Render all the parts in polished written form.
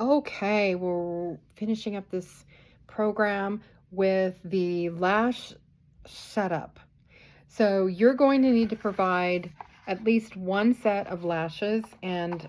Okay, we're finishing up this program with the lash setup. So you're going to need to provide at least one set of lashes, and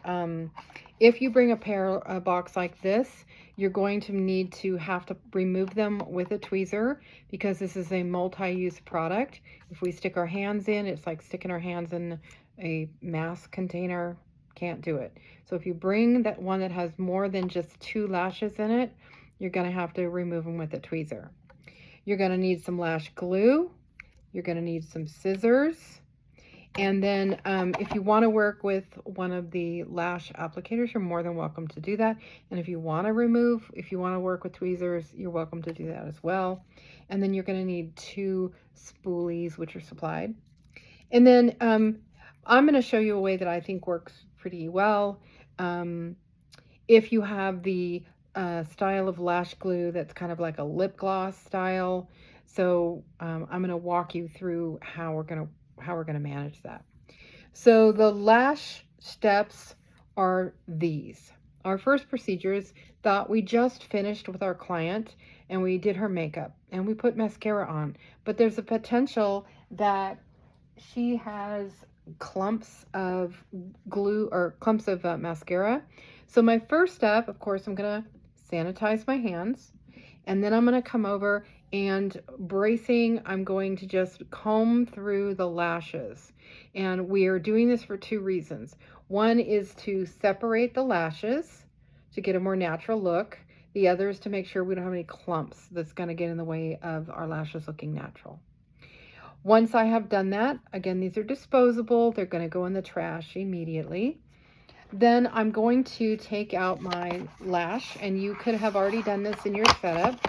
if you bring a box like this, you're going to need to have to remove them with a tweezer because this is a multi-use product. If we stick our hands in, it's like sticking our hands in a mask container. Can't do it. So if you bring that one that has more than just two lashes in it, you're going to have to remove them with a tweezer. You're going to need some lash glue. You're going to need some scissors. And then if you want to work with one of the lash applicators, you're more than welcome to do that. And if you want to work with tweezers, you're welcome to do that as well. And then you're going to need two spoolies, which are supplied. And then I'm going to show you a way that I think works pretty well. If you have the style of lash glue that's kind of like a lip gloss style, so I'm going to walk you through how we're going to manage that. So the lash steps are these. Our first procedure is that we just finished with our client and we did her makeup and we put mascara on, but there's a potential that she has clumps of glue or clumps of mascara. So my first step, of course, I'm going to sanitize my hands, and then I'm going to come over and I'm going to just comb through the lashes. And we are doing this for two reasons. One is to separate the lashes to get a more natural look. The other is to make sure we don't have any clumps that's going to get in the way of our lashes looking natural. Once I have done that, again, these are disposable. They're going to go in the trash immediately. Then I'm going to take out my lash, and you could have already done this in your setup.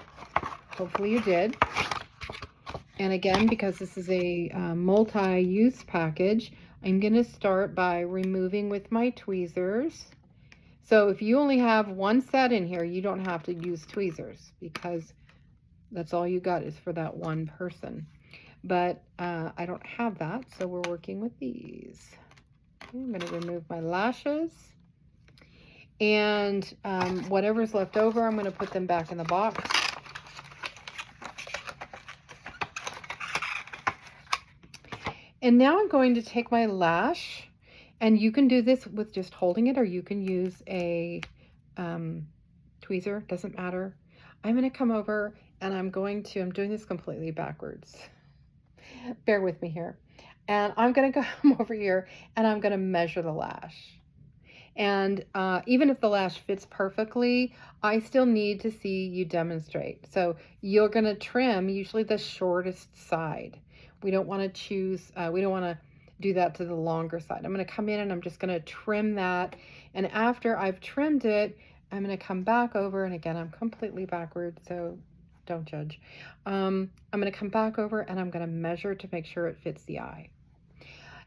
Hopefully you did. And again, because this is a multi-use package, I'm going to start by removing with my tweezers. So if you only have one set in here, you don't have to use tweezers because that's all you got is for that one person. But I don't have that, so we're working with these. Okay, I'm going to remove my lashes. And whatever's left over, I'm going to put them back in the box. And now I'm going to take my lash, and you can do this with just holding it, or you can use a tweezer, doesn't matter. I'm going to come over and I'm doing this completely backwards. Bear with me here. And I'm going to come over here and I'm going to measure the lash. And even if the lash fits perfectly, I still need to see you demonstrate. So you're going to trim usually the shortest side. We don't want to do that to the longer side. I'm going to come in and I'm just going to trim that. And after I've trimmed it, I'm going to come back over. And again, I'm completely backwards, so don't judge. I'm going to come back over and I'm going to measure to make sure it fits the eye.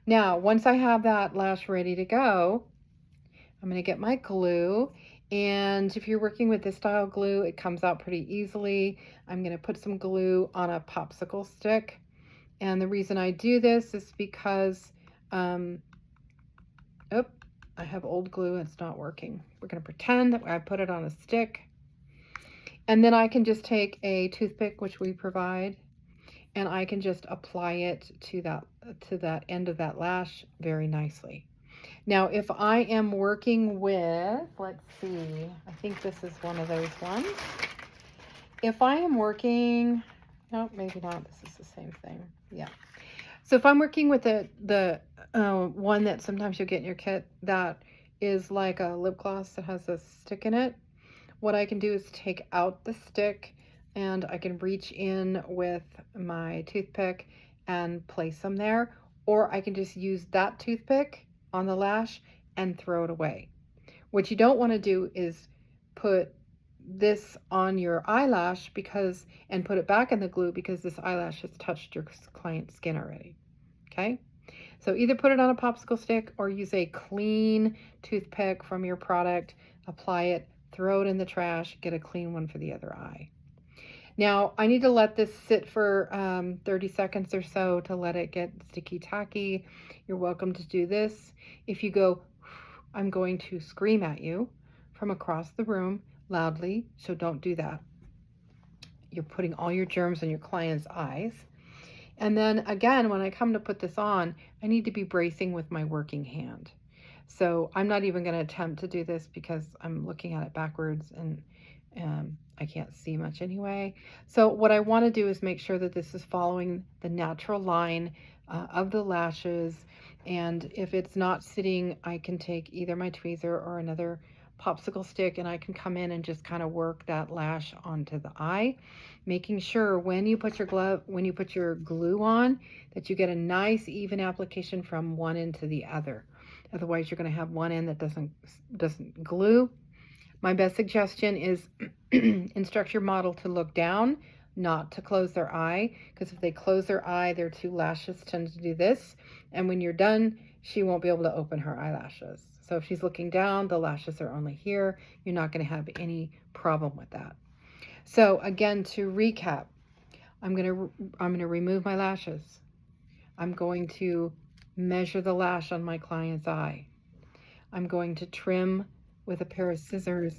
Now, once I have that lash ready to go, I'm going to get my glue. And if you're working with this style glue, it comes out pretty easily. I'm going to put some glue on a popsicle stick. And the reason I do this is because, I have old glue and it's not working. We're going to pretend that I put it on a stick. And then I can just take a toothpick, which we provide, and I can just apply it to that end of that lash very nicely. Now, if I am working with, let's see, I think this is one of those ones. If I am working, no, maybe not. This is the same thing. Yeah. So if I'm working with the one that sometimes you'll get in your kit that is like a lip gloss that has a stick in it, what I can do is take out the stick and I can reach in with my toothpick and place them there, or I can just use that toothpick on the lash and throw it away. What you don't want to do is put this on your eyelash and put it back in the glue because this eyelash has touched your client's skin already. Okay? So either put it on a popsicle stick or use a clean toothpick from your product, apply it, throw it in the trash, get a clean one for the other eye. Now, I need to let this sit for 30 seconds or so to let it get sticky tacky. You're welcome to do this. If you go, I'm going to scream at you. from across the room loudly, so don't do that. You're putting all your germs in your client's eyes. And then again, when I come to put this on, I need to be bracing with my working hand. So I'm not even going to attempt to do this because I'm looking at it backwards and I can't see much anyway. So what I want to do is make sure that this is following the natural line of the lashes. And if it's not sitting, I can take either my tweezer or another popsicle stick and I can come in and just kind of work that lash onto the eye, making sure when you put your glue on, that you get a nice even application from one end to the other. Otherwise, you're going to have one end that doesn't glue. My best suggestion is instruct your model to look down, not to close their eye, because if they close their eye, their two lashes tend to do this, and when you're done, she won't be able to open her eyelashes. So if she's looking down, the lashes are only here. You're not going to have any problem with that. So again, to recap, I'm going to remove my lashes. I'm going to measure the lash on my client's eye. I'm going to trim with a pair of scissors,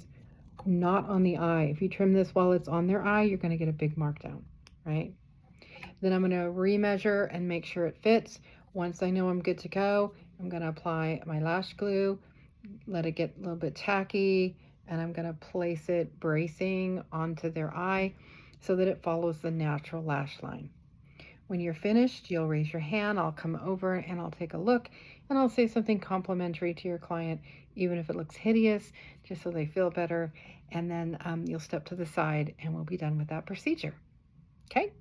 not on the eye. If you trim this while it's on their eye, you're going to get a big markdown, right? Then I'm going to remeasure and make sure it fits. Once I know I'm good to go, I'm going to apply my lash glue, let it get a little bit tacky, and I'm going to place it bracing onto their eye so that it follows the natural lash line. When you're finished, you'll raise your hand, I'll come over and I'll take a look and I'll say something complimentary to your client, even if it looks hideous, just so they feel better. And then you'll step to the side and we'll be done with that procedure. Okay?